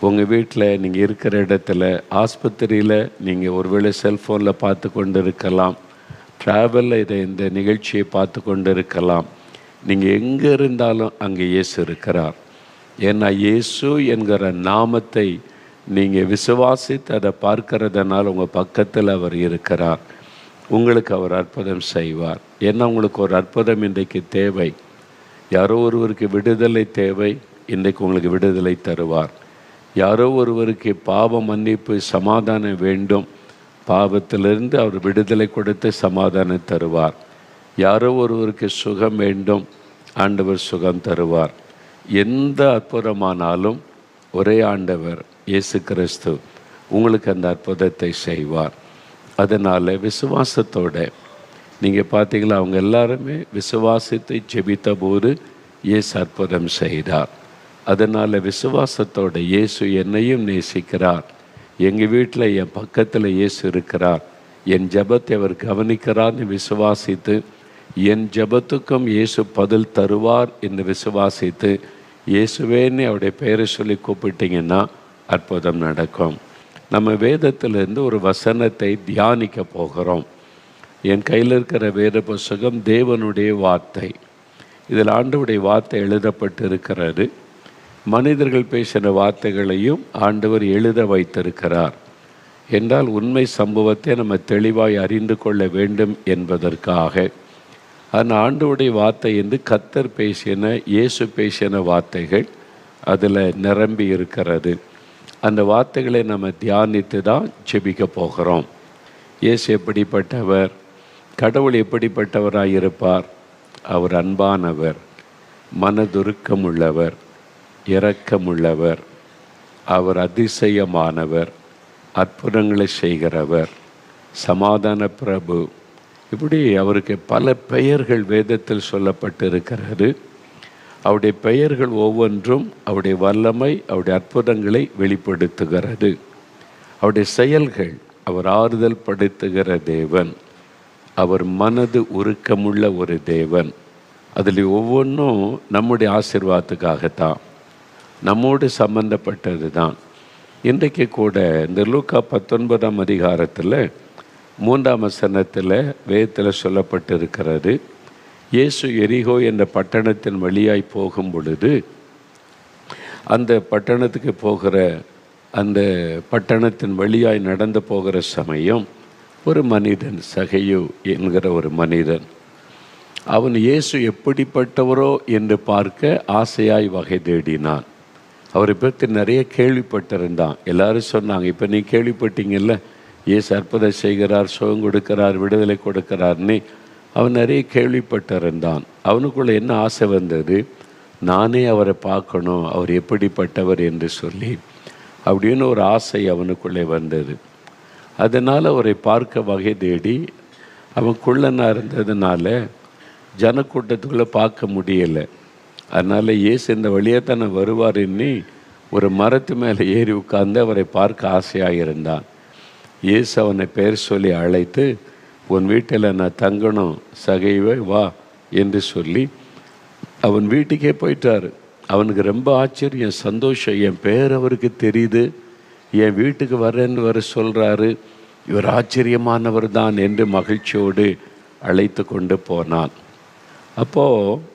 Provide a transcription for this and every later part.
உங்கள் வீட்டில் நீங்கள் இருக்கிற இடத்துல, ஆஸ்பத்திரியில் நீங்கள் ஒருவேளை செல்ஃபோனில் பார்த்து கொண்டு இருக்கலாம், ட்ராவலில் இந்த நிகழ்ச்சியை பார்த்து கொண்டு இருக்கலாம். நீங்கள் எங்கே இருந்தாலும் அங்கே இயேசு இருக்கிறார். ஏன்னா இயேசு என்கிற நாமத்தை நீங்கள் விசுவாசித்து அதை பார்க்கறதுனால உங்கள் பக்கத்தில் அவர் இருக்கிறார். உங்களுக்கு அவர் அற்புதம் செய்வார். ஏன்னா உங்களுக்கு ஒரு அற்புதம் இன்றைக்கு தேவை. யாரோ ஒருவருக்கு விடுதலை தேவை, இன்றைக்கு உங்களுக்கு விடுதலை தருவார். யாரோ ஒருவருக்கு பாவ மன்னிப்பு, சமாதானம் வேண்டும், பாவத்திலிருந்து அவர் விடுதலை கொடுத்து சமாதானம் தருவார். யாரோ ஒருவருக்கு சுகம் வேண்டும், ஆண்டவர் சுகம் தருவார். எந்த அற்புதமானாலும் ஒரே ஆண்டவர் இயேசு கிறிஸ்து உங்களுக்கு அந்த அற்புதத்தை செய்வார். அதனால் விசுவாசத்தோட நீங்கள் பார்த்தீங்களா, அவங்க எல்லாருமே விசுவாசத்தை ஜெபித்த போது இயேசு அற்புதம் செய்தார். அதனால் விசுவாசத்தோட இயேசு என்னையும் நேசிக்கிறார், எங்கள் வீட்டில் என் பக்கத்தில் இயேசு இருக்கிறார், என் ஜெபத்தை அவர் கவனிக்கிறார்னு விசுவாசித்து, என் ஜெபத்துக்கும் இயேசு பதில் தருவார் என்று விசுவாசித்து, இயேசுவேன்னு அவருடைய பெயரை சொல்லி கூப்பிட்டிங்கன்னா அற்புதம் நடக்கும். நம்ம வேதத்திலிருந்து ஒரு வசனத்தை தியானிக்க போகிறோம். என் கையில் இருக்கிற வேத புஸ்தகம் தேவனுடைய வார்த்தை. இதில் ஆண்டவருடைய வார்த்தை எழுதப்பட்டு இருக்கிறது. மனிதர்கள் பேசின வார்த்தைகளையும் ஆண்டவர் எழுத வைத்திருக்கிறார். என்றால் உண்மை சம்பவத்தை நம்ம தெளிவாய் அறிந்து கொள்ள வேண்டும் என்பதற்காக. அந்த ஆண்டவருடைய வார்த்தை என்று கர்த்தர் பேசின, இயேசு பேசின வார்த்தைகள் அதில் நிரம்பி இருக்கிறது. அந்த வார்த்தைகளை நம்ம தியானித்து தான் ஜெபிக்க போகிறோம். இயேசு எப்படிப்பட்டவர், கடவுள் எப்படிப்பட்டவராக இருப்பார்? அவர் அன்பானவர், மனதுருக்கமுள்ளவர், இரக்கமுள்ளவர், அவர் அதிசயமானவர், அற்புதங்களை செய்கிறவர், சமாதான பிரபு. இப்படி அவருக்கு பல பெயர்கள் வேதத்தில் சொல்லப்பட்டு இருக்கிறது. அவருடைய பெயர்கள் ஒவ்வொன்றும் அவருடைய வல்லமை, அவருடைய அற்புதங்களை வெளிப்படுத்துகிறது. அவருடைய செயல்கள், அவர் ஆறுதல் படுத்துகிற தேவன், அவர் மனது உருக்கமுள்ள ஒரு தேவன். அதில் ஒவ்வொன்றும் நம்முடைய ஆசீர்வாதத்துக்காகத்தான், நம்மோடு சம்பந்தப்பட்டது தான். இன்றைக்கு கூட இந்த லூக்கா 19ஆம் அதிகாரத்தில் 3ஆம் வசனத்தில் வேதத்தில் சொல்லப்பட்டிருக்கிறது. இயேசு எரிகோ என்ற பட்டணத்தின் வழியாய் போகும் பொழுது, அந்த பட்டணத்துக்கு போகிற அந்த பட்டணத்தின் வழியாய் நடந்து போகிற சமயம் ஒரு மனிதன், சகையு என்கிற ஒரு மனிதன், அவன் இயேசு எப்படிப்பட்டவரோ என்று பார்க்க ஆசையாய் வகை தேடினான். அவரை பற்றி நிறைய கேள்விப்பட்டிருந்தான். எல்லாரும் சொன்னாங்க, இப்போ நீ கேள்விப்பட்டீங்கல்ல, இயேசு அற்புதம் செய்கிறார், சுகம் கொடுக்கிறார், விடுதலை கொடுக்கிறார்னு அவன் நிறைய கேள்விப்பட்டிருந்தான். அவனுக்குள்ளே என்ன ஆசை வந்தது, நானே அவரை பார்க்கணும், அவர் எப்படிப்பட்டவர் என்று சொல்லி அப்படின்னு ஒரு ஆசை அவனுக்குள்ளே வந்தது. அதனால் அவரை பார்க்க வகை தேடி, அவன் குள்ளனாக இருந்ததுனால ஜனக்கூட்டத்துக்குள்ளே பார்க்க முடியலை. அதனால் இயேசு இந்த வழியாக தானே வருவாருன்னு ஒரு மரத்து மேலே ஏறி உட்கார்ந்து அவரை பார்க்க ஆசையாக இருந்தான். இயேசு அவனை பெயர் சொல்லி அழைத்து, உன் வீட்டில் நான் தங்கணும், சகைவை வா என்று சொல்லி அவன் வீட்டுக்கே போயிட்டார். அவனுக்கு ரொம்ப ஆச்சரியம், சந்தோஷம். என் பேர் அவருக்கு தெரியுது, என் வீட்டுக்கு வரேன்னு வர சொல்கிறாரு, இவர் ஆச்சரியமானவர் தான் என்று மகிழ்ச்சியோடு அழைத்து கொண்டு போனான். அப்போது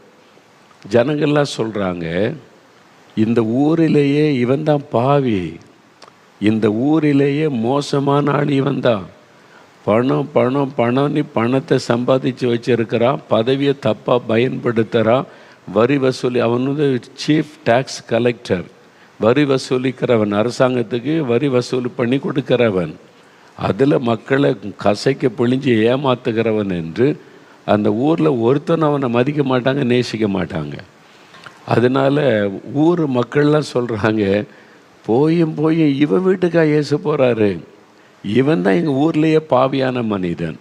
ஜனங்கள்லாம் சொல்கிறாங்க, இந்த ஊரிலேயே இவன் தான் பாவி, இந்த ஊரிலேயே மோசமான ஆள் இவன் தான். பணம் பணம் பணம்னு பணத்தை சம்பாதிச்சு வச்சுருக்கிறான், பதவியை தப்பாக பயன்படுத்துகிறான், வரி வசூலி. அவன் வந்து சீஃப் டேக்ஸ் கலெக்டர், வரி வசூலிக்கிறவன், அரசாங்கத்துக்கு வரி வசூல் பண்ணி கொடுக்கிறவன், அதில் மக்களை கசைக்கு பிழிஞ்சு ஏமாத்துகிறவன் என்று அந்த ஊரில் ஒருத்தன் அவனை மதிக்க மாட்டாங்க, நேசிக்க மாட்டாங்க. அதனால் ஊர் மக்கள்லாம் சொல்கிறாங்க, போயும் இவன் வீட்டுக்காக இயேசு போகிறாரு, இவன் தான் எங்கள் ஊர்லேயே பாவியான மனிதன்.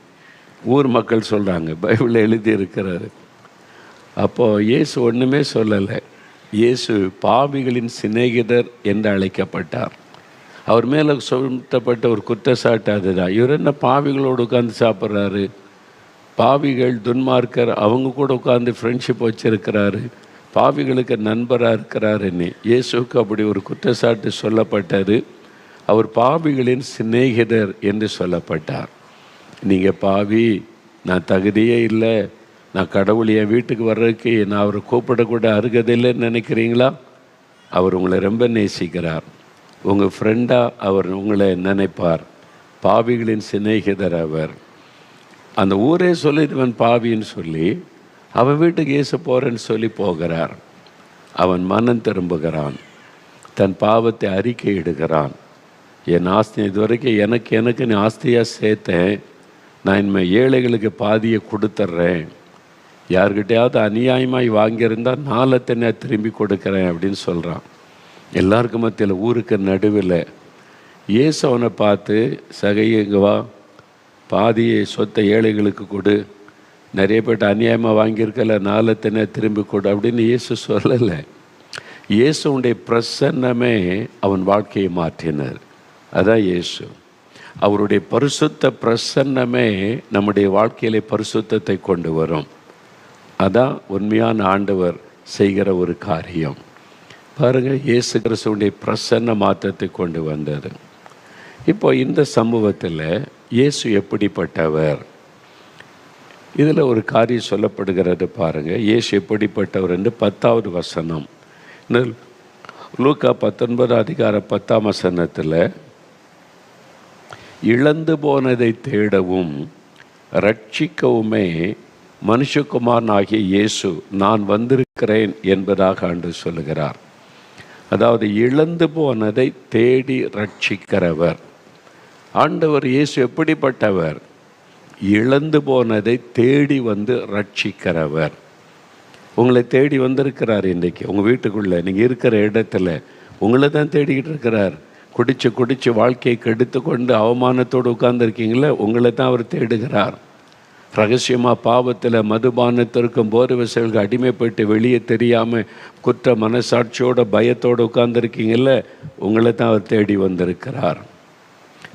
ஊர் மக்கள் சொல்கிறாங்க, பைபிளில் எழுதி இருக்கிறாரு. அப்போது இயேசு ஒன்றுமே சொல்லலை. இயேசு பாவிகளின் சிநேகிதர் என்று அழைக்கப்பட்டார். அவர் மேலே சுமத்தப்பட்ட ஒரு குற்றச்சாட்டு அதுதான். இவர் என்ன பாவிகளோடு உட்காந்து சாப்பிட்றாரு, பாவிகள் துன்மார்க்கர் அவங்க கூட உட்காந்து ஃப்ரெண்ட்ஷிப் வச்சுருக்கிறாரு, பாவிகளுக்கு நண்பராக இருக்கிறாருன்னு. இயேசுக்கு அப்படி ஒரு குற்றச்சாட்டு சொல்லப்பட்டது. அவர் பாவிகளின் சிநேகிதர் என்று சொல்லப்பட்டார். நீங்கள் பாவி, நான் தகுதியே இல்லை, நான் கடவுள் என் வீட்டுக்கு வர்றதுக்கு நான் அவரை கூப்பிடக்கூட அருகதில்லைன்னு நினைக்கிறீங்களா? அவர் உங்களை ரொம்ப நேசிக்கிறார். உங்கள் ஃப்ரெண்டாக அவர் உங்களை நினைப்பார். பாவிகளின் சிநேகிதர் அவர். அந்த ஊரே சொல்லிடுவன் பாவின்னு சொல்லி அவன் வீட்டுக்கு இயேசு போகிறேன்னு சொல்லி போகிறார். அவன் மனம் திரும்புகிறான், தன் பாவத்தை அறிக்கையிடுகிறான். என் ஆஸ்தி இதுவரைக்கும் எனக்கு நீ ஆஸ்தியாக சேர்த்தேன், நான் இனிமேல் ஏழைகளுக்கு பாதியை கொடுத்துட்றேன், யார்கிட்டையாவது அநியாயமாய் வாங்கியிருந்தால் நாளத்தனை திரும்பி கொடுக்குறேன் அப்படின்னு சொல்கிறான். எல்லாருக்கும் மத்தியில் ஊருக்கு நடுவில் இயேசு அவனை பார்த்து, சகையுங்க வா, பாதியை சொத்தை ஏழைகளுக்கு கொடு, நிறைய பேர்ட்ட அநியாயமாக வாங்கியிருக்கல, நாளத்தனை திரும்பி கொடு அப்படின்னு இயேசு சொல்லலை. இயேசுடைய பிரசன்னமே அவன் வாழ்க்கையை மாற்றினார். அதான் இயேசு. அவருடைய பரிசுத்த பிரசன்னமே நம்முடைய வாழ்க்கையிலே பரிசுத்தத்தை கொண்டு வரும். அதான் உண்மையான ஆண்டவர் செய்கிற ஒரு காரியம். பாருங்கள், இயேசு கிறிஸ்துவுடைய பிரசன்ன மாற்றத்தை கொண்டு வந்தது. இப்போ இந்த சம்பவத்தில் இயேசு எப்படிப்பட்டவர், இதில் ஒரு காரியம் சொல்லப்படுகிறது பாருங்கள். இயேசு எப்படிப்பட்டவர் என்று 10வது வசனம், லூக்கா 19:10 இழந்து போனதை தேடவும் ரட்சிக்கவுமே மனுஷகுமாரன் ஆகிய இயேசு நான் வந்திருக்கிறேன் என்பதாக ஆண்டு சொல்லுகிறார். அதாவது இழந்து போனதை தேடி ரட்சிக்கிறவர் ஆண்டவர் இயேசு. எப்படிப்பட்டவர்? இழந்து போனதை தேடி வந்து ரட்சிக்கிறவர். உங்களை தேடி வந்திருக்கிறார். இன்றைக்கி உங்கள் வீட்டுக்குள்ளே நீங்கள் இருக்கிற இடத்துல உங்களை தான் தேடிக்கிட்டு இருக்கிறார். குடிச்சு வாழ்க்கையை கெடுத்து கொண்டு அவமானத்தோடு உட்கார்ந்துருக்கீங்களே, உங்களை தான் அவர் தேடுகிறார். ரகசியமாக பாவத்தில் மதுபானத்திற்கும் போதை வசதிகளுக்கு அடிமைப்பட்டு வெளியே தெரியாமல் குற்ற மனசாட்சியோட பயத்தோடு உட்கார்ந்துருக்கீங்கள, உங்களை தான் அவர் தேடி வந்திருக்கிறார்.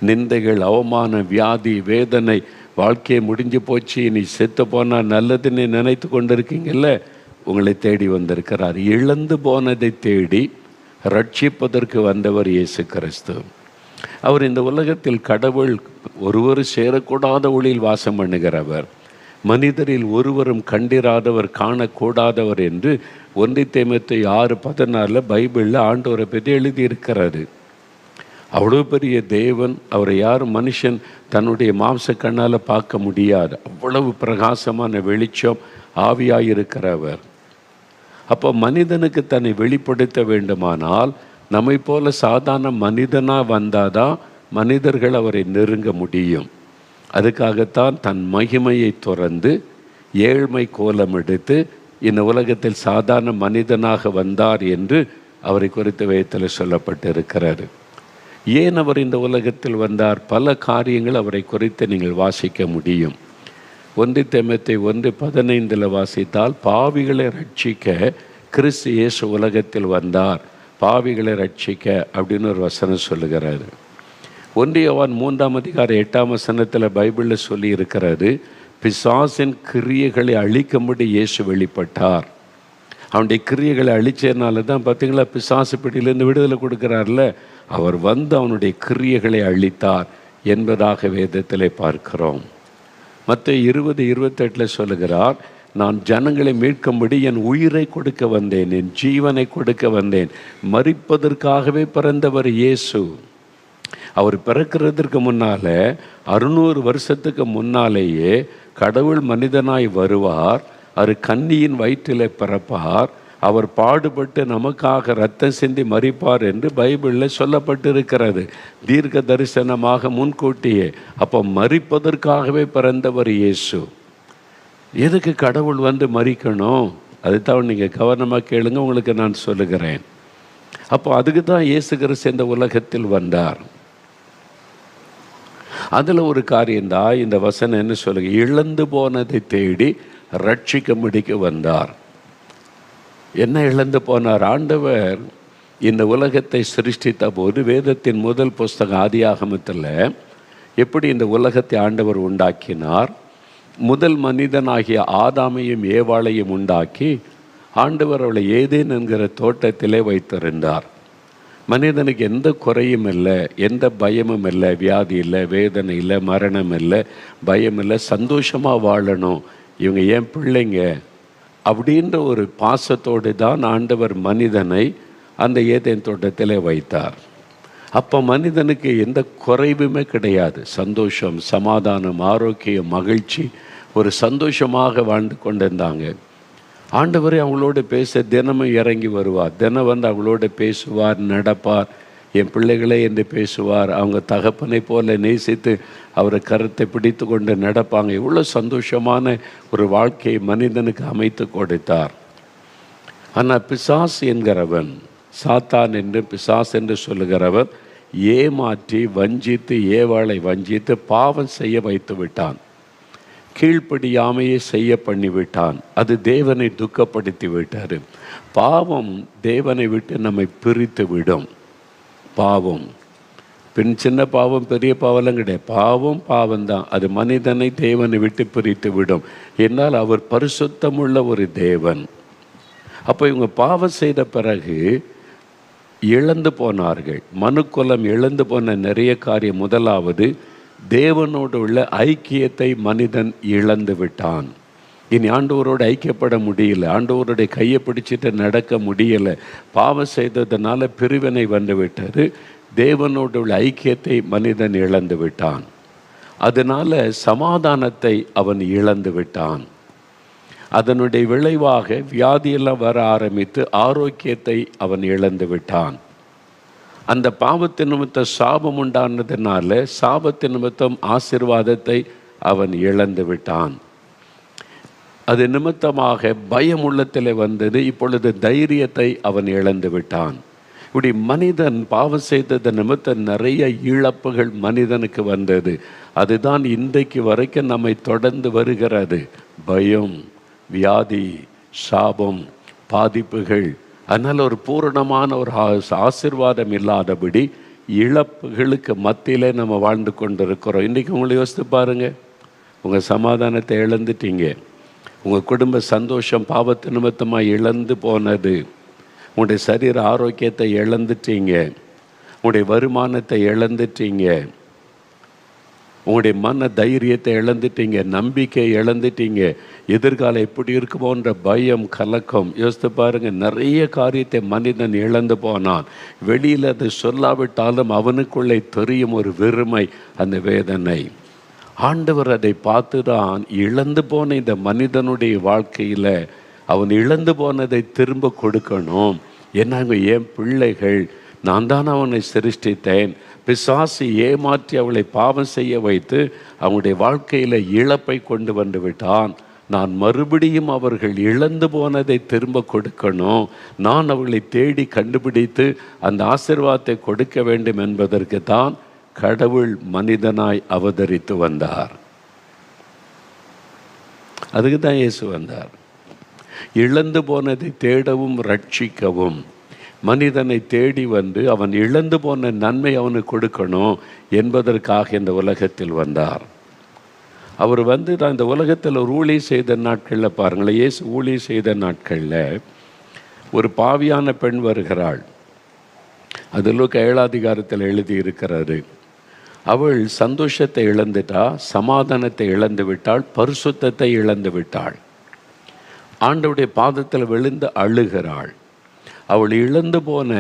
நிந்தைகள், அவமானம், வியாதி, வேதனை, வாழ்க்கையை முடிஞ்சு போச்சு, நீ செத்து போனால் நல்லதுன்னு நினைத்து கொண்டிருக்கீங்கல்ல, உங்களை தேடி வந்திருக்கிறார். இழந்து போனதை தேடி ரட்சிப்பதற்கு வந்தவர் இயேசு கிறிஸ்து. அவர் இந்த உலகத்தில் கடவுள் ஒருவர் சேரக்கூடாத ஒளியில் வாசம் பண்ணுகிறவர், மனிதரில் ஒருவரும் கண்டிராதவர், காணக்கூடாதவர் என்று 1 தீமோத்தேயு 6:14 பைபிளில் ஆண்டவரை பற்றி எழுதியிருக்கிறாரு. அவ்வளோ பெரிய தேவன், அவரை யாரும் மனுஷன் தன்னுடைய மாம்ச கண்ணால் பார்க்க முடியாது. அவ்வளவு பிரகாசமான வெளிச்சம், ஆவியாயிருக்கிறவர். அப்போ மனிதனுக்கு தன்னை வெளிப்படுத்த வேண்டுமானால் நம்மை போல சாதாரண மனிதனாக வந்தாதான் மனிதர்கள் அவரை நெருங்க முடியும். அதுக்காகத்தான் தன் மகிமையை துறந்து ஏழ்மை கோலம் எடுத்து இந்த உலகத்தில் சாதாரண மனிதனாக வந்தார் என்று அவரை குறித்து வேதத்தில் சொல்லப்பட்டிருக்கிறார். ஏன் அவர் இந்த உலகத்தில் வந்தார்? பல காரியங்கள் அவரை குறித்து நீங்கள் வாசிக்க முடியும். 1 தீமோத்தேயு 1:15 வாசித்தால், பாவிகளை ரட்சிக்க கிறிஸ்து இயேசு உலகத்தில் வந்தார், பாவிகளை ரட்சிக்க அப்படின்னு ஒரு வசனம் சொல்லுகிறாரு. 1 யோவான் 3:8 பைபிளில் சொல்லி இருக்கிறாரு, பிசாசின் கிரியைகளை அழிக்கும்படி இயேசு வெளிப்பட்டார். அவனுடைய கிரியைகளை அழிச்சதுனால தான் பார்த்தீங்களா பிசாசு பிடியிலேருந்து விடுதலை கொடுக்குறார்ல. அவர் வந்து அவனுடைய கிரியைகளை அழித்தார் என்பதாக வேதத்திலே பார்க்கிறோம். மத்தேயு 20:28 சொல்லுகிறார், நான் ஜனங்களை மீட்கும்படி என் உயிரை கொடுக்க வந்தேன், என் ஜீவனை கொடுக்க வந்தேன். மரிப்பதற்காகவே பிறந்தவர் இயேசு. அவர் பிறக்கிறதுக்கு முன்னால் 600 வருஷத்துக்கு முன்னாலேயே கடவுள் மனிதனாய் வருவார், அவர் கன்னியின் வயிற்றில் பிறப்பார், அவர் பாடுபட்டு நமக்காக இரத்தம் சிந்தி மரிப்பார் என்று பைபிளில் சொல்லப்பட்டிருக்கிறது, தீர்க்க தரிசனமாக முன்கூட்டியே. அப்போ மரிப்பதற்காகவே பிறந்தவர் இயேசு. எதுக்கு கடவுள் வந்து மரிக்கணும்? அதுதான் நீங்கள் கவனமாக கேளுங்க, உங்களுக்கு நான் சொல்லுகிறேன். அப்போ அதுக்கு தான் இயேசு கிறிஸ்து இந்த உலகத்தில் வந்தார். அதில் ஒரு காரியம்தான் இந்த வசனம் என்ன சொல்லுங்க, இழந்து போனதை தேடி ரட்சிக்கும்படிக்கு வந்தார். என்ன இழந்து போனார்? ஆண்டவர் இந்த உலகத்தை சிருஷ்டித்த போது வேதத்தின் முதல் புஸ்தகம் ஆதியாகமத்தில் எப்படி இந்த உலகத்தை ஆண்டவர் உண்டாக்கினார், முதல் மனிதனாகிய ஆதாமையும் ஏவாளையும் உண்டாக்கி ஆண்டவர் அவளை ஏதேன் என்கிற தோட்டத்திலே வைத்திருந்தார். மனிதனுக்கு எந்த குறையும் இல்லை, எந்த பயமும் இல்லை, வியாதி இல்லை, வேதனை இல்லை, மரணம் இல்லை, பயம் இல்லை, சந்தோஷமாக வாழணும், இவங்க ஏன் பிள்ளைங்க அப்படின்ற ஒரு பாசத்தோடு தான் ஆண்டவர் மனிதனை அந்த ஏதேன் தோட்டத்திலே வைத்தார். அப்போ மனிதனுக்கு எந்த குறைவுமே கிடையாது. சந்தோஷம், சமாதானம், ஆரோக்கியம், மகிழ்ச்சி, ஒரு சந்தோஷமாக வாழ்ந்து கொண்டிருந்தாங்க. ஆண்டவரே அவங்களோட பேச தினமும் இறங்கி வருவார். தினம் வந்து அவங்களோட பேசுவார், நடப்பார். என் பிள்ளைகளே என்று பேசுவார். அவங்க தகப்பனை போல நேசித்து அவரை கருத்தை பிடித்து கொண்டு நடப்பாங்க. எவ்வளோ சந்தோஷமான ஒரு வாழ்க்கையை மனிதனுக்கு அமைத்து கொடுத்தார். ஆனால் பிசாசு என்கிறவன், சாத்தான் என்று பிசாசு என்று சொல்லுகிறவன், ஏமாற்றி வஞ்சித்து, ஏவாளை வஞ்சித்து பாவம் செய்ய வைத்து விட்டான். கீழ்ப்படியாமையே செய்ய பண்ணிவிட்டான். அது தேவனை துக்கப்படுத்தி விட்டார். பாவம் தேவனை விட்டு நம்மை பிரித்து விடும். பாவம் சின்ன பாவம் பெரிய பாவம்லாம் கிடையாது. பாவம்தான். அது மனிதனை தேவனை விட்டு பிரித்து விடும். என்னால் அவர் பரிசுத்தமுள்ள ஒரு தேவன். அப்போ இவங்க பாவம் செய்த பிறகு இழந்து போனார்கள். மனுக்குலம் இழந்து போன நிறைய காரியம். முதலாவது, தேவனோடு உள்ள ஐக்கியத்தை மனிதன் இழந்து விட்டான். இனி ஆண்டவரோடு ஐக்கியப்பட முடியல, ஆண்டவருடைய கையை பிடிச்சிட்டு நடக்க முடியலை. பாவம் செய்ததுனால பிரிவினை வந்து விட்டது. தேவனோடு உள்ள ஐக்கியத்தை மனிதன் இழந்து விட்டான். அதனால சமாதானத்தை அவன் இழந்து விட்டான். அதனுடைய விளைவாக வியாதியெல்லாம் வர ஆரம்பித்து ஆரோக்கியத்தை அவன் இழந்து விட்டான். அந்த பாவத்தின் நிமித்தம் சாபம் உண்டானதுனால சாபத்தின் நிமித்தம் ஆசீர்வாதத்தை அவன் இழந்து விட்டான். அது நிமித்தமாக பயம் உள்ளத்தில் வந்தது. இப்பொழுது தைரியத்தை அவன் இழந்து விட்டான். இப்படி மனிதன் பாவம் செய்தது நிமித்தம் நிறைய இழப்புகள் மனிதனுக்கு வந்தது. அதுதான் இன்றைக்கு வரைக்கும் நம்மை தொடர்ந்து வருகிறது. பயம், வியாதி, சாபம், பாதிப்புகள். அதனால் ஒரு பூரணமான ஒரு ஆசீர்வாதம் இல்லாதபடி இழப்புகளுக்கு மத்தியிலே நம்ம வாழ்ந்து கொண்டிருக்கிறோம். இன்றைக்கி உங்களை யோசித்து பாருங்கள். உங்கள் சமாதானத்தை இழந்துட்டீங்க. உங்கள் குடும்ப சந்தோஷம் பாவத்து நிமித்தமாக இழந்து போனது. உங்களுடைய சரீர ஆரோக்கியத்தை இழந்துட்டீங்க. உங்களுடைய வருமானத்தை இழந்துட்டீங்க. உங்களுடைய மன தைரியத்தை இழந்துட்டீங்க. நம்பிக்கை இழந்துட்டீங்க. எதிர்காலம் எப்படி இருக்குமோன்ற பயம், கலக்கம். யோசித்து பாருங்கள். நிறைய காரியத்தை மனிதன் இழந்து போனான். வெளியில் அது சொல்லாவிட்டாலும் அவனுக்குள்ளே தெரியும் ஒரு வெறுமை, அந்த வேதனை. ஆண்டவர் அதை பார்த்து தான் இழந்து போன இந்த மனிதனுடைய வாழ்க்கையில் அவன் இழந்து போனதை திரும்ப கொடுக்கணும். என்னங்க, என் பிள்ளைகள், நான் தான் அவனை சிருஷ்டித்தேன். பிசாசு ஏமாற்றி அவளை பாவம் செய்ய வைத்து அவங்களுடைய வாழ்க்கையில் இழப்பை கொண்டு வந்து விட்டான். நான் மறுபடியும் அவர்கள் இழந்து போனதை திரும்ப கொடுக்கணும். நான் அவர்களை தேடி கண்டுபிடித்து அந்த ஆசீர்வாதத்தை கொடுக்க வேண்டும் என்பதற்கு தான் கடவுள் மனிதனாய் அவதரித்து வந்தார். அதுக்கு தான் இயேசு வந்தார். இழந்து போனதை தேடவும் ரட்சிக்கவும் மனிதனை தேடி வந்து அவன் இழந்து போன நன்மை அவனுக்கு கொடுக்கணும் என்பதற்காக இந்த உலகத்தில் வந்தார். அவர் வந்து தான் இந்த உலகத்தில் ஒரு ஊழியம் செய்த நாட்களில் பாருங்களேன். இயேசு ஊழியம் செய்த நாட்களில் ஒரு பாவியான பெண் வருகிறாள். அது லூக்கா 7 அதிகாரத்தில் எழுதி இருக்கிறாரு. அவள் சந்தோஷத்தை இழந்துட்டா, சமாதானத்தை இழந்து விட்டாள், பரிசுத்தத்தை இழந்து விட்டாள். ஆண்டவருடைய பாதத்தில் விழுந்து அழுகிறாள். அவள் இழந்து போன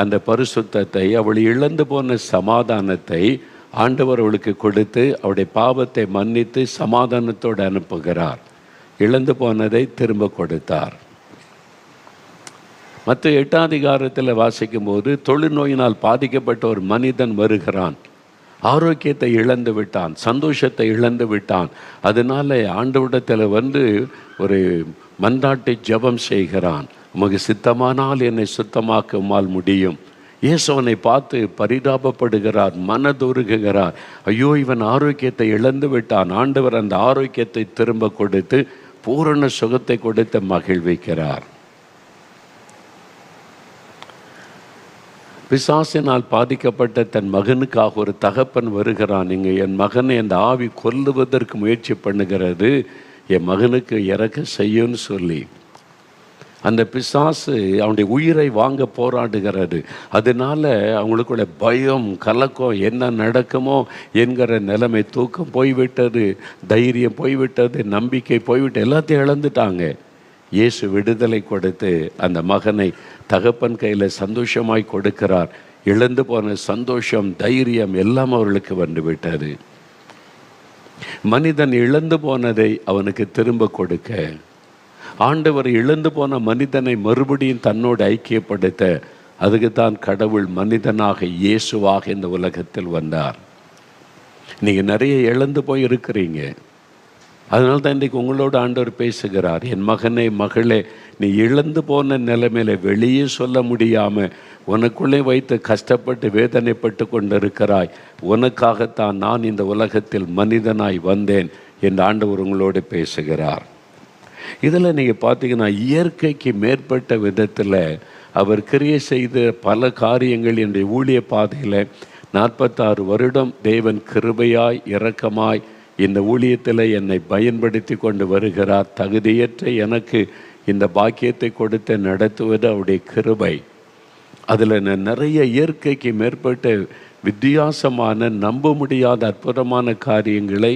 அந்த பரிசுத்தத்தை, அவள் இழந்து போன சமாதானத்தை ஆண்டவர் அவளுக்கு கொடுத்து அவளுடைய பாவத்தை மன்னித்து சமாதானத்தோடு அனுப்புகிறார். இழந்து போனதை திரும்ப கொடுத்தார். மற்ற 8 அதிகாரத்தில் வாசிக்கும் போது தொழுநோயினால் பாதிக்கப்பட்ட ஒரு மனிதன் வருகிறான். ஆரோக்கியத்தை இழந்து விட்டான், சந்தோஷத்தை இழந்து விட்டான். அதனால ஆண்டவரிடத்தில் வந்து ஒரு மன்றாட்டை ஜெபம் செய்கிறான். உமக்கு சித்தமானால் என்னை சுத்தமாக்க உம்மால் முடியும். இயேசுவனை பார்த்து பரிதாபப்படுகிறார், மனதுருகுகிறார். ஐயோ, இவன் ஆரோக்கியத்தை இழந்து விட்டான். ஆண்டவர் அந்த ஆரோக்கியத்தை திரும்ப கொடுத்து பூரண சுகத்தை கொடுத்து மகிழ்விக்கிறார். பிசாசினால் பாதிக்கப்பட்ட தன் மகனுக்காக ஒரு தகப்பன் வருகிறான். இங்கே என் மகனை அந்த ஆவி கொல்லுவதற்கு முயற்சி பண்ணுகிறது, என் மகனுக்கு இறக்க செய்யும்னு சொல்லி. அந்த பிசாசு அவனுடைய உயிரை வாங்க போராடுகிறது. அதனால அவங்களுக்குள்ள பயம், கலக்கம், என்ன நடக்குமோ என்கிற நிலைமை, தூக்கம் போய்விட்டது, தைரியம் போய்விட்டது, நம்பிக்கை போய்விட்டு எல்லாத்தையும் இழந்துட்டாங்க. இயேசு விடுதலை கொடுத்து அந்த மகனை தகப்பன் கையில் சந்தோஷமாய் கொடுக்கிறார். இழந்து போன சந்தோஷம், தைரியம் எல்லாம் அவர்களுக்கு வந்துவிட்டது. மனிதன் இழந்து போனதை அவனுக்கு திரும்ப கொடுக்க, ஆண்டவர் இழந்து போன மனிதனை மறுபடியும் தன்னோடு ஐக்கியப்படுத்த, அதுக்குத்தான் கடவுள் மனிதனாக இயேசுவாக இந்த உலகத்தில் வந்தார். நீங்கள் நிறைய இழந்து போய் இருக்கிறீங்க. அதனால தான் இன்றைக்கு உங்களோட ஆண்டவர் பேசுகிறார். என் மகனே, மகளே, நீ இழந்து போன நிலைமையில வெளியே சொல்ல முடியாமல் உனக்குள்ளே வைத்து கஷ்டப்பட்டு வேதனைப்பட்டு கொண்டு இருக்கிறாய். உனக்காகத்தான் நான் இந்த உலகத்தில் மனிதனாய் வந்தேன் என்று ஆண்டவர் உங்களோடு பேசுகிறார். இதில் நீங்கள் பார்த்தீங்கன்னா, இயற்கைக்கு மேற்பட்ட விதத்தில் அவர் கிரியை செய்த பல காரியங்கள். என்னுடைய ஊழிய பாதையில் 46 வருடம் தேவன் கிருபையாய் இரக்கமாய் இந்த ஊழியத்தில் என்னை பயன்படுத்தி கொண்டு வருகிறார். தகுதியற்ற எனக்கு இந்த பாக்கியத்தை கொடுத்து நடத்துவது அவருடைய கிருபை. அதில் நிறைய இயற்கைக்கு மேற்பட்ட வித்தியாசமான, நம்ப முடியாத அற்புதமான காரியங்களை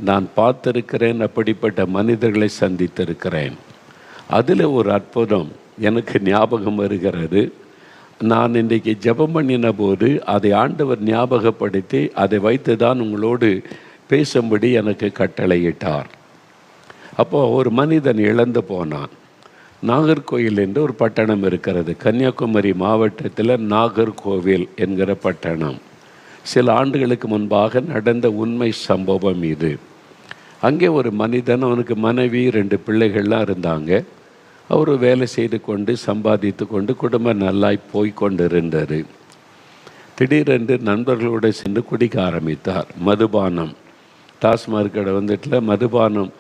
நான் பார்த்திருக்கிறேன். அப்படிப்பட்ட மனிதர்களை சந்தித்திருக்கிறேன். அதில் ஒரு அற்புதம் எனக்கு ஞாபகம் வருகிறது. நான் இன்றைக்கு ஜெபம் பண்ணின போது அதை ஆண்டவர் ஞாபகப்படுத்தி அதை வைத்து தான் உங்களோடு பேசும்படி எனக்கு கட்டளையிட்டார். அப்போது ஒரு மனிதன் இழந்து போனான். நாகர்கோவில் என்று ஒரு பட்டணம் இருக்கிறது. கன்னியாகுமரி மாவட்டத்தில் நாகர்கோவில் என்கிற பட்டணம். சில ஆண்டுகளுக்கு முன்பாக நடந்த உண்மை சம்பவம் இது. அங்கே ஒரு மனிதன், அவனுக்கு மனைவி 2 பிள்ளைகள்லாம் இருந்தாங்க. அவர் வேலை செய்து கொண்டு சம்பாதித்து கொண்டு குடும்பம் நல்லாய் போய்கொண்டு இருந்தது. திடீரென்று நண்பர்களோடு சென்று குடிக்க ஆரம்பித்தார். மதுபானம், டாஸ்மாக் கடை வந்துட்டுல மதுபானம்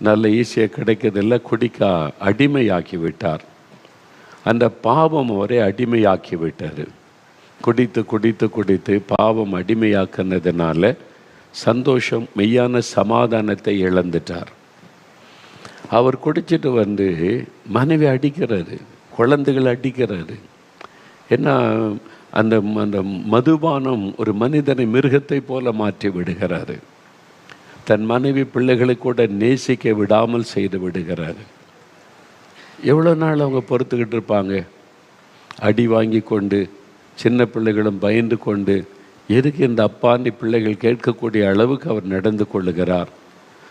நல்ல ஈஸியாக கிடைக்கிறதில்ல, குடிக்க அடிமையாக்கி விட்டார். அந்த பாவம் அவரை அடிமையாக்கி விட்டார். குடித்து குடித்து குடித்து பாவம் அடிமையாக்குனதுனால சந்தோஷம், மெய்யான சமாதானத்தை இழந்துட்டார். அவர் குடிச்சிட்டு வந்து மனைவி அடிக்கிறாரு, குழந்தைகள் அடிக்கிறாரு. ஏன்னா அந்த அந்த மதுபானம் ஒரு மனிதனை மிருகத்தை போல மாற்றி விடுகிறாரு. தன் மனைவி பிள்ளைகளை கூட நேசிக்க விடாமல் செய்து விடுகிறாரு. எவ்வளோ நாள் அவங்க பொறுத்துக்கிட்டு இருப்பாங்க? அடி வாங்கி கொண்டு, சின்ன பிள்ளைகளும் பயந்து கொண்டு, எதுக்கு இந்த அப்பாண்டி பிள்ளைகள் கேட்கக்கூடிய அளவுக்கு அவர் நடந்து கொள்ளுகிறார்.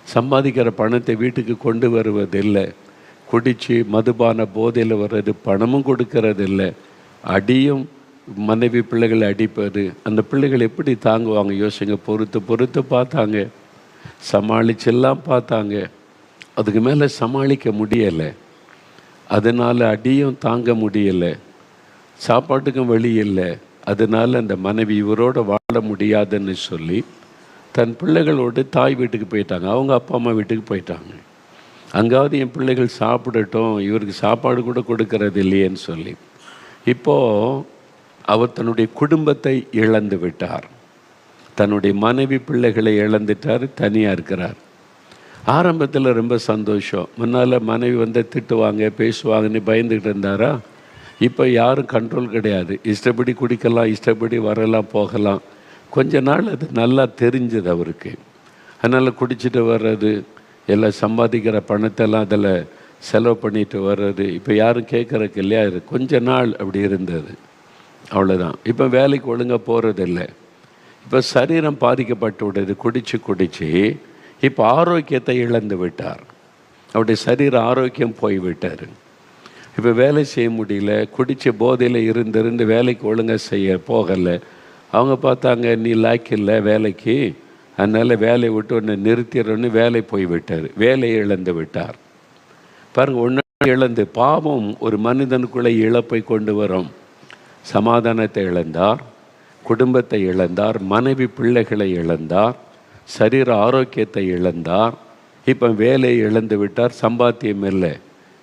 சம்பாதிக்கிற பணத்தை வீட்டுக்கு கொண்டு வருவதில்லை. குடித்து மதுபான போதையில் வர்றது, பணமும் கொடுக்கறதில்லை. அடியும், மனைவி பிள்ளைகளை அடிப்பது. அந்த பிள்ளைகள் எப்படி தாங்குவாங்க யோசிங்க. பொறுத்து பொறுத்து பார்த்தாங்க, சமாளிச்செல்லாம் பார்த்தாங்க. அதுக்கு மேலே சமாளிக்க முடியலை. அதனால் அடியும் தாங்க முடியலை, சாப்பாட்டுக்கும் வழி இல்லை. அதனால் அந்த மனைவி இவரோடு வாழ முடியாதுன்னு சொல்லி தன் பிள்ளைகளோடு தாய் வீட்டுக்கு போயிட்டாங்க. அவங்க அப்பா அம்மா வீட்டுக்கு போயிட்டாங்க. அங்காவது என் பிள்ளைகள் சாப்பிடட்டும், இவருக்கு சாப்பாடு கூட கொடுக்கறது இல்லையேன்னு சொல்லி. இப்போது அவர் தன்னுடைய குடும்பத்தை இழந்து விட்டார். தன்னுடைய மனைவி பிள்ளைகளை இழந்துட்டார், தனியாக இருக்கிறார். ஆரம்பத்தில் ரொம்ப சந்தோஷம். முன்னால் மனைவி வந்து திட்டுவாங்க, பேசுவாங்கன்னு பயந்துக்கிட்டு இருந்தாரா? இப்போ யாரும் கண்ட்ரோல் கிடையாது. இஷ்டப்படி குடிக்கலாம், இஷ்டப்படி வரலாம் போகலாம். கொஞ்ச நாள் அது நல்லா தெரிஞ்சது அவருக்கு. அதனால் குடிச்சிட்டு வர்றது, எல்லாம் சம்பாதிக்கிற பணத்தெல்லாம் அதில் செலவு பண்ணிட்டு வர்றது, இப்போ யாரும் கேட்குறக்கு இல்லையா? இது கொஞ்ச நாள் அப்படி இருந்தது, அவ்வளோதான். இப்போ வேலைக்கு ஒழுங்காக போகிறதில்லை. இப்போ சரீரம் பாதிக்கப்பட்டு விடுது. குடித்து இப்போ ஆரோக்கியத்தை இழந்து விட்டார். அவருடைய சரீர ஆரோக்கியம் போய்விட்டார். இப்போ வேலை செய்ய முடியல. குடித்த போதையில் இருந்து வேலைக்கு ஒழுங்காக செய்ய போகலை. அவங்க பார்த்தாங்க, நீ லாய்க்கு இல்லை வேலைக்கு, அதனால் வேலையை விட்டு ஒன்று நிறுத்திடுறோன்னு வேலை போய்விட்டார். வேலையை இழந்து விட்டார். பாருங்கள், ஒன்று இழந்து பாவம் ஒரு மனிதனுக்குள்ளே இழப்பை கொண்டு வரும். சமாதானத்தை இழந்தார், குடும்பத்தை இழந்தார், மனைவி பிள்ளைகளை இழந்தார், சரீர ஆரோக்கியத்தை இழந்தார். இப்போ வேலையை இழந்து விட்டார், சம்பாத்தியம் இல்லை,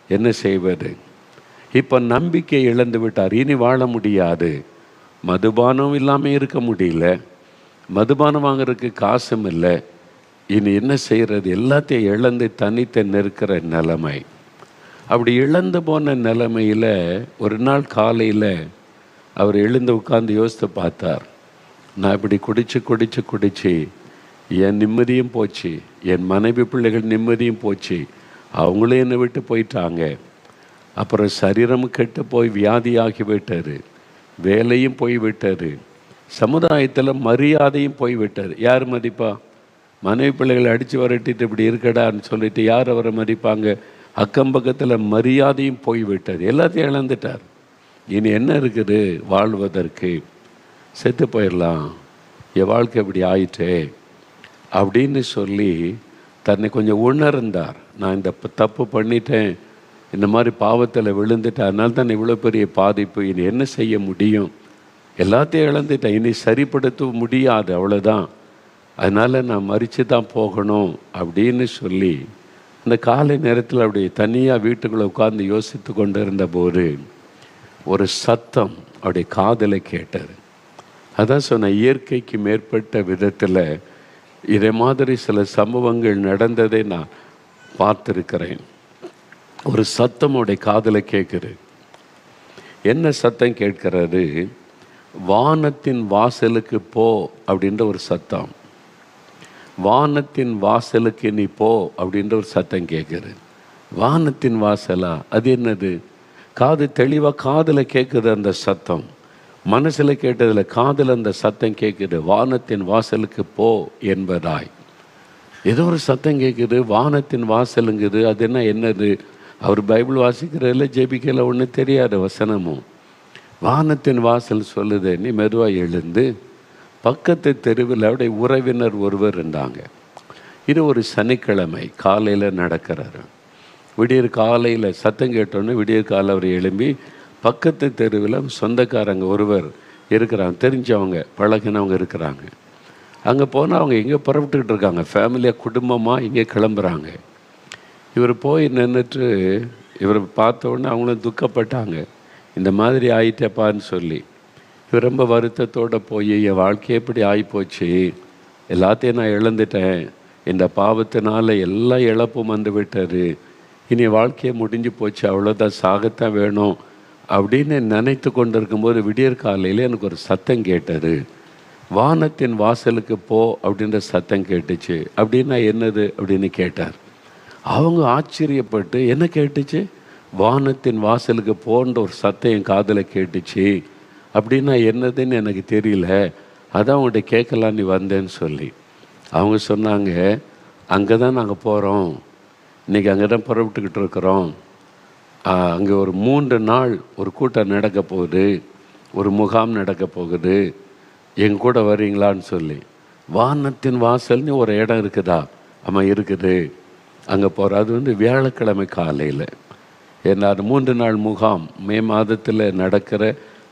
என்ன செய்வது? இப்போ நம்பிக்கை இழந்து விட்டார், இனி வாழ முடியாது. மதுபானம் இல்லாமல் இருக்க முடியல, மதுபானம் வாங்கிறதுக்கு காசும் இல்லை, இனி என்ன செய்கிறது? எல்லாத்தையும் இழந்து தனித்து நிற்கிற நிலைமை. அப்படி இழந்து போன நிலைமையில் ஒரு நாள் காலையில் அவர் எழுந்து உட்கார்ந்து யோசித்து பார்த்தார். நான் இப்படி குடிச்சு என் நிம்மதியும் போச்சு, என் மனைவி பிள்ளைகள் நிம்மதியும் போச்சு, அவங்களும் என்னை விட்டு போயிட்டாங்க. அப்புறம் சரீரமும் கெட்டு போய் வியாதியாகி விட்டார், வேலையும் போய்விட்டார், சமுதாயத்தில் மரியாதையும் போய்விட்டார். யார் மதிப்பா? மனைவி பிள்ளைகளை அடித்து வரட்டிட்டு இப்படி இருக்கடான்னு சொல்லிட்டு யார் அவரை மதிப்பாங்க? அக்கம் பக்கத்தில் மரியாதையும் போய்விட்டார், எல்லாத்தையும் இழந்துட்டார். இனி என்ன இருக்குது வாழ்வதற்கு? செத்து போயிடலாம், என் வாழ்க்கை இப்படி ஆயிட்டே அப்படின்னு சொல்லி தன்னை கொஞ்சம் உணர்ந்தார். நான் இந்த தப்பு பண்ணிட்டேன், இந்த மாதிரி பாவத்தில் விழுந்துட்டேன், அதனால தான் இவ்வளோ பெரிய பாதிப்பு, இனி என்ன செய்ய முடியும்? எல்லாத்தையும் இழந்துட்டேன், இனி சரிப்படுத்த முடியாது, அவ்வளோதான், அதனால் நான் மறித்து தான் போகணும் அப்படின்னு சொல்லி அந்த காலை நேரத்தில் அப்படி தனியாக வீட்டுக்குள்ளே உட்கார்ந்து யோசித்து கொண்டு இருந்தபோது ஒரு சத்தம் அப்படி காதில் கேட்டார். அதான் சொன்ன, இயற்கைக்கு மேற்பட்ட விதத்தில் இதே மாதிரி சில சம்பவங்கள் நடந்ததை நான் பார்த்துருக்கிறேன். ஒரு சத்தம் அவருடைய காதில் கேட்குது. என்ன சத்தம் கேட்கிறது? வானத்தின் வாசலுக்கு போ அப்படின்ற ஒரு சத்தம். வானத்தின் வாசலுக்கு நீ போ அப்படின்ற ஒரு சத்தம் கேட்குது. வானத்தின் வாசலா? அது என்னது? காது தெளிவாக காதில் கேட்குது அந்த சத்தம். மனசில் கேட்டதில் காதில் அந்த சத்தம் கேட்குது, வானத்தின் வாசலுக்கு போ என்பதாய். ஏதோ ஒரு சத்தம் கேட்குது, வானத்தின் வாசலுங்குது. அது என்னது? அவர் பைபிள் வாசிக்கிறதில்ல, ஜெபிக்கல, ஒன்றும் தெரியாத வசனமும். வானத்தின் வாசல் சொல்லுது, நீ மெதுவாக எழுந்து பக்கத்து தெருவில் அவருடைய உறவினர் ஒருவர் இருந்தாங்க. இது ஒரு சனிக்கிழமை காலையில் நடக்கிறாரு. விடியற் காலையில் சத்தம் கேட்டோன்னே விடியற் காலை அவர் எழும்பி பக்கத்து தெருவில் சொந்தக்காரங்க ஒருவர் இருக்கிறாங்க, தெரிஞ்சவங்க, பழகினவங்க இருக்கிறாங்க. அங்கே போனால் அவங்க எங்கே புறப்பட்டுக்கிட்டு இருக்காங்க, ஃபேமிலியாக குடும்பமாக இங்கே கிளம்புறாங்க. இவர் போய் நின்றுட்டு இவரை பார்த்த உடனே அவங்களும் துக்கப்பட்டாங்க, இந்த மாதிரி ஆயிட்டப்பான்னு சொல்லி. இவர் ரொம்ப வருத்தத்தோடு போய், என் வாழ்க்கையை எப்படி ஆகிப்போச்சு, எல்லாத்தையும் நான் இழந்துட்டேன், இந்த பாவத்தினால எல்லா இழப்பும் வந்து விட்டார், இனி வாழ்க்கையை முடிஞ்சு போச்சு, அவ்வளோதான், சாகத்தான் வேணும் அப்படின்னு நினைத்து கொண்டு இருக்கும்போது விடியற் காலையில் எனக்கு ஒரு சத்தம் கேட்டார். வானத்தின் வாசலுக்கு போ அப்படின்ற சத்தம் கேட்டுச்சு. அப்படின்னா என்னது அப்படின்னு கேட்டார். அவங்க ஆச்சரியப்பட்டு, என்ன கேட்டுச்சு? வானத்தின் வாசலுக்கு போன்ற ஒரு சத்தம் என் காதில் கேட்டுச்சு, அப்படின்னா என்னதுன்னு எனக்கு தெரியல, அதான் உங்கள்கிட்ட கேட்கலான்னு வந்தேன்னு சொல்லி. அவங்க சொன்னாங்க, அங்கே தான் நாங்கள் போகிறோம், இன்றைக்கி அங்கே தான் புறப்பட்டுக்கிட்டு இருக்கிறோம், அங்கே ஒரு 3 நாள் ஒரு கூட்டம் நடக்க போகுது, ஒரு முகாம் நடக்க போகுது, எங்க கூட வரீங்களான்னு சொல்லி. வானத்தின் வாசல்னு ஒரு இடம் இருக்குதா? ஆமாம் இருக்குது, அங்கே போகிற. அது வியாழக்கிழமை காலையில். ஏன்னா அது 3 நாள் முகாம், மே மாதத்தில் நடக்கிற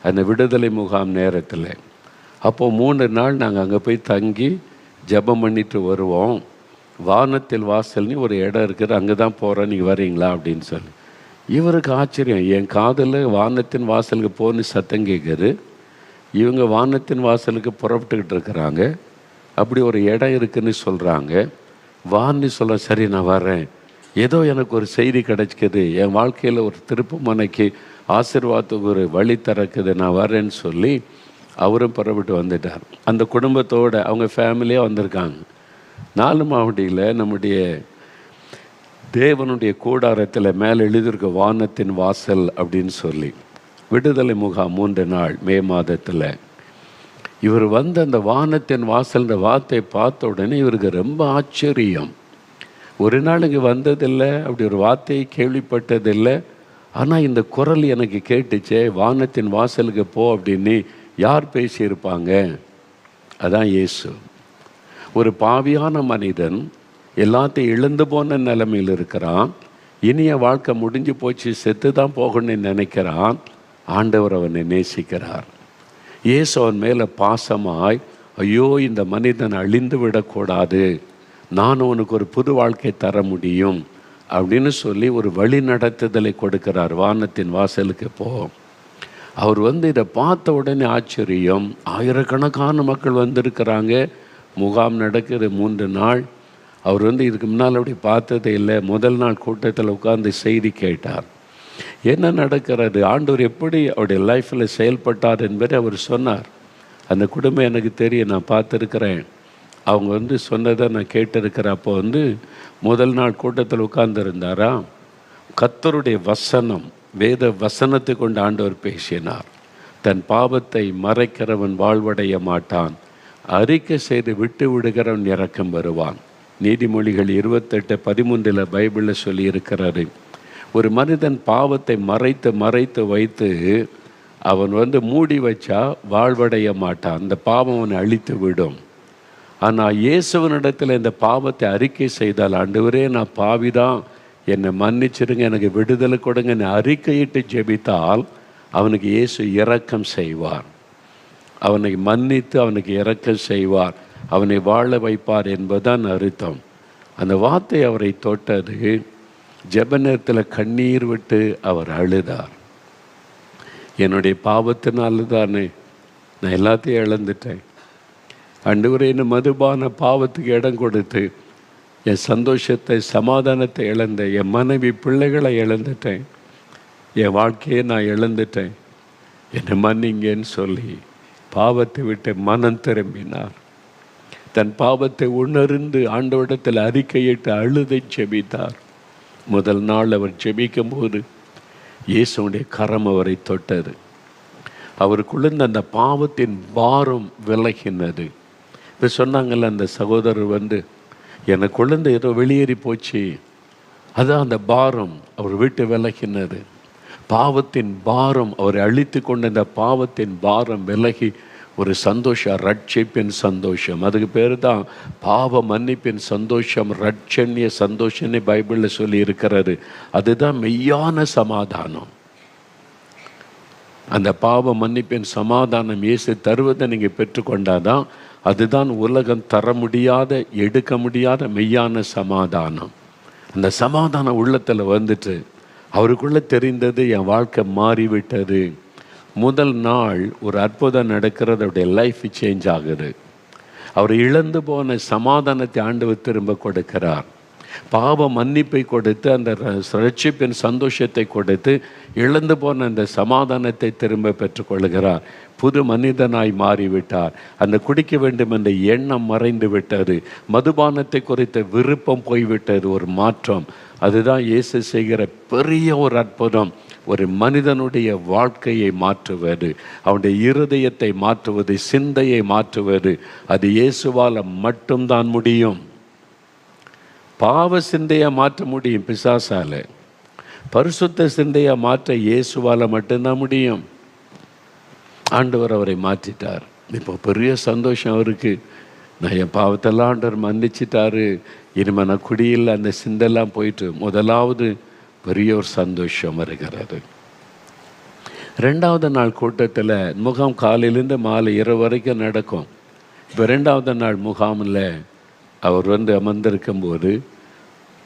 அந்த விடுதலை முகாம் நேரத்தில். அப்போது 3 நாள் நாங்கள் அங்கே போய் தங்கி ஜெபம் பண்ணிட்டு வருவோம். வானத்தில் வாசல்னு ஒரு இடம் இருக்குது, அங்கே தான் போகிறோம், நீங்கள் வரீங்களா அப்படின்னு சொல்லி. இவருக்கு ஆச்சரியம், என் காதில் வானத்தின் வாசலுக்கு போன்னு சத்தம் கேட்குது, இவங்க வானத்தின் வாசலுக்கு புறப்பட்டுக்கிட்டு இருக்கிறாங்க, அப்படி ஒரு இடம் இருக்குதுன்னு சொல்கிறாங்க. வான்னு சொல்ல, சரி நான் வரேன், ஏதோ எனக்கு ஒரு செய்தி கிடைச்சிக்குது, என் வாழ்க்கையில் ஒரு திருப்பு மனைக்கு ஆசீர்வாதத்துக்கு ஒரு வழி திறக்குது, நான் வரேன்னு சொல்லி அவரும் புறப்பட்டு வந்துட்டார். அந்த குடும்பத்தோடு அவங்க ஃபேமிலியாக வந்திருக்காங்க. 4 மாவடியில் நம்முடைய தேவனுடைய கூடாரத்தில் மேலே எழுதியிருக்க வானத்தின் வாசல் அப்படின்னு சொல்லி விடுதலை முகாம் 3 நாள் மே மாதத்தில். இவர் வந்து அந்த வானத்தின் வாசல்ன்ற வார்த்தை பார்த்த உடனே இவருக்கு ரொம்ப ஆச்சரியம். ஒரு நாள் இங்கே வந்ததில்லை, அப்படி ஒரு வார்த்தையை கேள்விப்பட்டதில்லை, ஆனால் இந்த குரல் எனக்கு கேட்டுச்சே, வானத்தின் வாசலுக்கு போ அப்படின்னு யார் பேசியிருப்பாங்க? அதான் இயேசு. ஒரு பாவியான மனிதன் எல்லாத்தையும் இழந்து போன நிலைமையில் இருக்கிறான், இனிய வாழ்க்கை முடிஞ்சு போச்சு, செத்து தான் போகணும்னு நினைக்கிறான். ஆண்டவர் அவனை நேசிக்கிறார். இயேசு அவன் மேலே பாசமாய், ஐயோ இந்த மனிதன் அழிந்து விடக்கூடாது, நான் உனக்கு ஒரு புது வாழ்க்கை தர முடியும் அப்படின்னு சொல்லி ஒரு வழி நடத்துதலை கொடுக்கிறார். வானத்தின் வாசலுக்கு போ. அவர் இதை பார்த்த உடனே ஆச்சரியம். ஆயிரக்கணக்கான மக்கள் வந்திருக்கிறாங்க, முகாம் நடக்கிற 3 நாள். அவர் இதுக்கு முன்னால் அப்படி பார்த்ததே இல்லை. முதல் நாள் கூட்டத்தில் உட்கார்ந்து செய்தி கேட்டார். என்ன நடக்கிறது, ஆண்டவர் எப்படி அவருடைய லைஃப்பில் செயல்பட்டார் என்பதை அவர் சொன்னார். அந்த குடும்பம் எனக்கு தெரியும், நான் பார்த்துருக்கிறேன். அவங்க சொன்னதை நான் கேட்டிருக்கிறேன். அப்போ முதல் நாள் கூட்டத்தில் உட்கார்ந்துருந்தாரா, கர்த்தருடைய வசனம், வேத வசனத்தை கொண்டு ஆண்டவர் பேசினார். தன் பாவத்தை மறைக்கிறவன் வாழ்வடைய மாட்டான், அறிக்கை செய்து விட்டு விடுகிறவன் இரக்கம் வருவான். நீதிமொழிகள் 28:13 பைபிளில் சொல்லியிருக்கிறாரு. ஒரு மனிதன் பாவத்தை மறைத்து மறைத்து வைத்து அவன் மூடி வச்சா வாழ்வடைய மாட்டான், அந்த பாவம் அவனை அழித்து விடும். ஆனால் இயேசுவனிடத்தில் இந்த பாவத்தை அறிக்கை செய்தால், ஆண்டவரே நான் பாவிதான், என்னை மன்னிச்சிருங்க, எனக்கு விடுதலை கொடுங்க, என்னை அறிக்கையிட்டு ஜெபித்தால் அவனுக்கு இயேசு இரக்கம் செய்வார். அவனை மன்னித்து அவனுக்கு இரக்கம் செய்வார், அவனை வாழ வைப்பார் என்பதுதான் அர்த்தம். அந்த வார்த்தை அவரை தொட்டது. ஜெப நேரத்தில் கண்ணீர் விட்டு அவர் அழுதார். என்னுடைய பாவத்தினால தானே நான் எல்லாத்தையும் இழந்துட்டேன். ஆண்டவரே, என்ன மதுபான பாவத்துக்கு இடம் கொடுத்து என் சந்தோஷத்தை சமாதானத்தை இழந்தேன், என் மனைவி பிள்ளைகளை இழந்துட்டேன், என் வாழ்க்கையை நான் இழந்துட்டேன், என்னை மன்னிங்கன்னு சொல்லி பாவத்தை விட்டு மனம் திரும்பினார். தன் பாவத்தை உணர்ந்து ஆண்டவரிடத்தில் அறிக்கையிட்டு அழுதை ஜெபித்தார். முதல் நாள் அவர் ஜெபிக்கும் போது இயேசுடைய கரம் அவரை தொட்டது. அவருக்குள்ள அந்த பாவத்தின் பாரம் விலகினது. இப்போ சொன்னாங்கல்ல, அந்த சகோதரர் எனக்குள்ள ஏதோ வெளியேறி போச்சு, அதான் அந்த பாரம் அவர் விட்டு விலகினது. பாவத்தின் பாரம் அவரை அழித்து கொண்ட இந்த பாவத்தின் பாரம் விலகி ஒரு சந்தோஷம், ரட்சிப்பின் சந்தோஷம். அதுக்கு பேர் தான் பாவ மன்னிப்பின் சந்தோஷம், ரட்சண்ய சந்தோஷம்னு பைபிளில் சொல்லி இருக்கிறது. அதுதான் மெய்யான சமாதானம். அந்த பாவ மன்னிப்பின் சமாதானம் இயேசு தருவதை நீங்கள் பெற்றுக்கொண்டாதான் அதுதான் உலகம் தர முடியாத, எடுக்க முடியாத மெய்யான சமாதானம். அந்த சமாதானம் உள்ளத்தில் அவருக்குள்ளே தெரிந்தது, என் வாழ்க்கை மாறிவிட்டது. முதல் நாள் ஒரு அற்புதம் நடக்கிறது, அவருடைய லைஃப் சேஞ்ச் ஆகுது. அவர் இழந்து போன சமாதானத்தை ஆண்டவர் திரும்ப கொடுக்கிறார். பாவ மன்னிப்பை கொடுத்து, அந்த ரட்சிப்பின் சந்தோஷத்தை கொடுத்து, இழந்து போன அந்த சமாதானத்தை திரும்ப பெற்றுக்கொள்கிறார். புது மனிதனாய் மாறிவிட்டார். அந்த குடிக்க வேண்டும் என்ற எண்ணம் மறைந்து விட்டது. மதுபானத்தை குறித்த விருப்பம் போய்விட்டது. ஒரு மாற்றம். அதுதான் இயேசு செய்கிற பெரிய ஒரு அற்புதம். ஒரு மனிதனுடைய வாழ்க்கையை மாற்றுவது, அவனுடைய இருதயத்தை மாற்றுவது, சிந்தையை மாற்றுவது, அது இயேசுவால் மட்டும்தான் முடியும். பாவ சிந்தையை மாற்ற முடியும் பிசாசால, பரிசுத்த சிந்தையை மாற்ற இயேசுவால் மட்டும்தான் முடியும். ஆண்டவர் அவரை மாற்றிட்டார். இப்போ பெரிய சந்தோஷம் அவருக்கு. நான் என் பாவத்தெல்லாம் ஆண்டவர் மன்னிச்சிட்டாரு, இனிமேல் நான் குடியில் அந்த சிந்தெல்லாம் போயிட்டு, முதலாவது பெரிய ஒரு சந்தோஷம் வருகிறது. ரெண்டாவது நாள் கூட்டத்தில் முகாம் காலையிலேருந்து மாலை இரவு வரைக்கும் நடக்கும். இப்போ ரெண்டாவது நாள் முகாமில் அவர் அமர்ந்திருக்கும்போது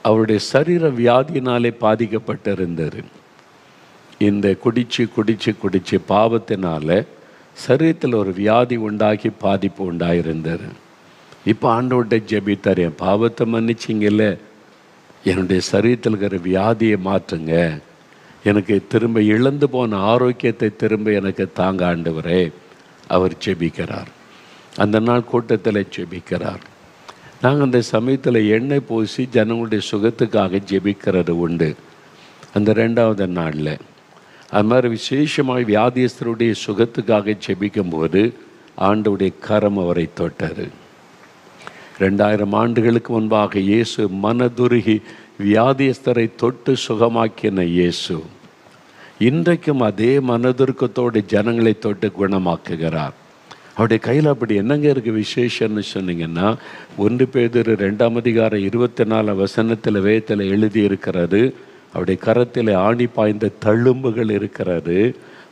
அவருடைய சரீர வியாதியினாலே பாதிக்கப்பட்டிருந்தார். இந்த குடிச்சு பாவத்தினால சரீரத்தில் ஒரு வியாதி உண்டாகி பாதிப்பு உண்டாயிருந்தார். இப்போ ஆண்டவர்கிட்ட ஜெபித்தார், என் பாவத்தை மன்னிச்சிங்கல்ல, என்னுடைய சரீரத்தில் இருக்கிற வியாதியை மாற்றுங்க, எனக்கு திரும்ப இழந்து போன ஆரோக்கியத்தை திரும்ப எனக்கு தாங்க ஆண்டவரே. அவர் ஜெபிக்கிறார். அந்த நாள் கூட்டத்தில் ஜெபிக்கிறார். நாங்கள் அந்த சமயத்தில் எண்ணெய் பூசி ஜனங்களுடைய சுகத்துக்காக ஜெபிக்கிறது உண்டு. அந்த ரெண்டாவது நாளில் அது மாதிரி விசேஷமாக வியாதியஸ்தருடைய சுகத்துக்காக ஜெபிக்கும்போது ஆண்டவருடைய கரம் அவரை தொட்டார். 2000 ஆண்டுகளுக்கு முன்பாக இயேசு மனதுருகி வியாதியஸ்தரை தொட்டு சுகமாக்கின இயேசு இன்றைக்கும் அதே மனதுருக்கத்தோடு ஜனங்களை தொட்டு குணமாக்குகிறார். அவருடைய கையில் அப்படி என்னங்க இருக்குது விசேஷம்னு சொன்னீங்கன்னா, 1 பேதுரு 2:24 வேதத்தில் எழுதி இருக்கிறது, அவருடைய கரத்தில் ஆணி பாய்ந்த தழும்புகள் இருக்கிறது,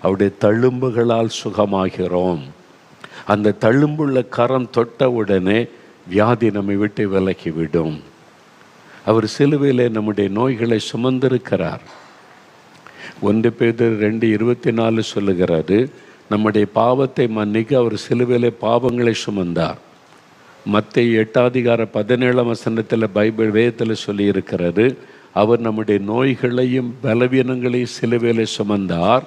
அவருடைய தழும்புகளால் சுகமாகிறோம். அந்த தழும்புள்ள கரம் தொட்ட உடனே வியாதி நம்மை விட்டு விலகிவிடும். அவர் சிலுவையில் நம்முடைய நோய்களை சுமந்திருக்கிறார். 1 பேதுரு 2:24 சொல்லுகிறது, நம்முடைய பாவத்தை மன்னிக்க அவர் சிலுவையிலே பாவங்களை சுமந்தார். மத்தேயு 8:17 பைபிள் வேதத்தில் சொல்லியிருக்கிறது. அவர் நம்முடைய நோய்களையும் பலவீனங்களையும் சிலுவையிலே சுமந்தார்,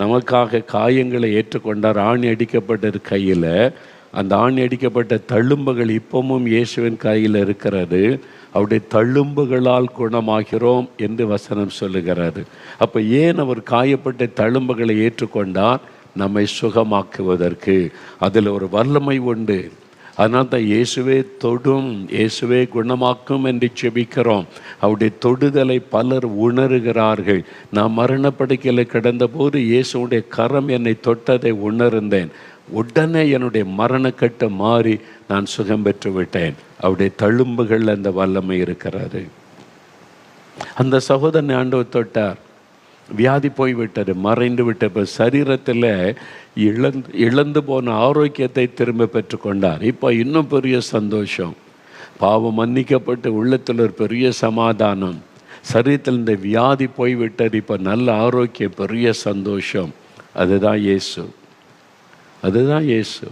நமக்காக காயங்களை ஏற்றுக்கொண்டார். ஆணி அடிக்கப்பட்ட கையில், அந்த ஆணி அடிக்கப்பட்ட தழும்புகள் இப்பவும் இயேசுவின் கையில் இருக்கிறது. அவருடைய தழும்புகளால் குணமாகிறோம் என்று வசனம் சொல்லுகிறது. அப்போ ஏன் அவர் காயப்பட்ட தழும்புகளை ஏற்றுக்கொண்டார்? நம்மை சுகமாக்குவதற்கு. அதில் ஒரு வல்லமை உண்டு. அதனால் தான் இயேசுவே தொடும், இயேசுவே குணமாக்கும் என்று செபிக்கிறோம். அவருடைய தொடுதலை பலர் உணர்கிறார்கள். நான் மரணப்படுக்கையில் கிடந்தபோது இயேசுடைய கரம் என்னை தொட்டதை உணர்ந்தேன். உடனே என்னுடைய மரணக்கட்டு மாறி நான் சுகம் பெற்று விட்டேன். அவருடைய தழும்புகள் அந்த வல்லமை இருக்கிறது. அந்த சகோதரனை ஆண்டவர் தொட்டார், வியாதி போய்விட்டது, மறைந்து விட்ட சரீரத்தில் இழந்து போன ஆரோக்கியத்தை திரும்ப பெற்றுக்கொண்டார். இப்போ இன்னும் பெரிய சந்தோஷம். பாவம் மன்னிக்கப்பட்டு உள்ளத்தில் ஒரு பெரிய சமாதானம். சரீரத்தில் இந்த வியாதி போய்விட்டது, இப்போ நல்ல ஆரோக்கியம், பெரிய சந்தோஷம். அதுதான் இயேசு, அதுதான் இயேசு.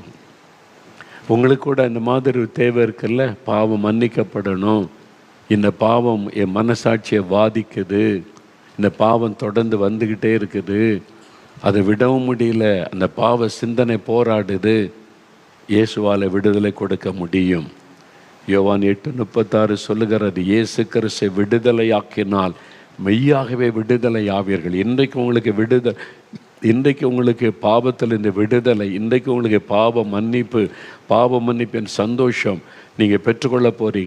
உங்களுக்கு கூட இந்த மாதிரி தேவை இருக்குல்ல, பாவம் மன்னிக்கப்படணும், இந்த பாவம் என் மனசாட்சியை வாதிக்குது, இந்த பாவம் தொடர்ந்து வந்துக்கிட்டே இருக்குது, அதை விடவும் முடியல, அந்த பாவ சிந்தனை போராடுது. இயேசுவால் விடுதலை கொடுக்க முடியும். யோவான் 8:36 சொல்லுகிறது, இயேசு கிறிஸ்தை விடுதலையாக்கினால் மெய்யாகவே விடுதலை ஆவீர்கள். இன்றைக்கு உங்களுக்கு பாவத்தில் இந்த விடுதலை, இன்றைக்கு உங்களுக்கு பாவ மன்னிப்பின் சந்தோஷம் நீங்கள் பெற்றுக்கொள்ள போறீங்க.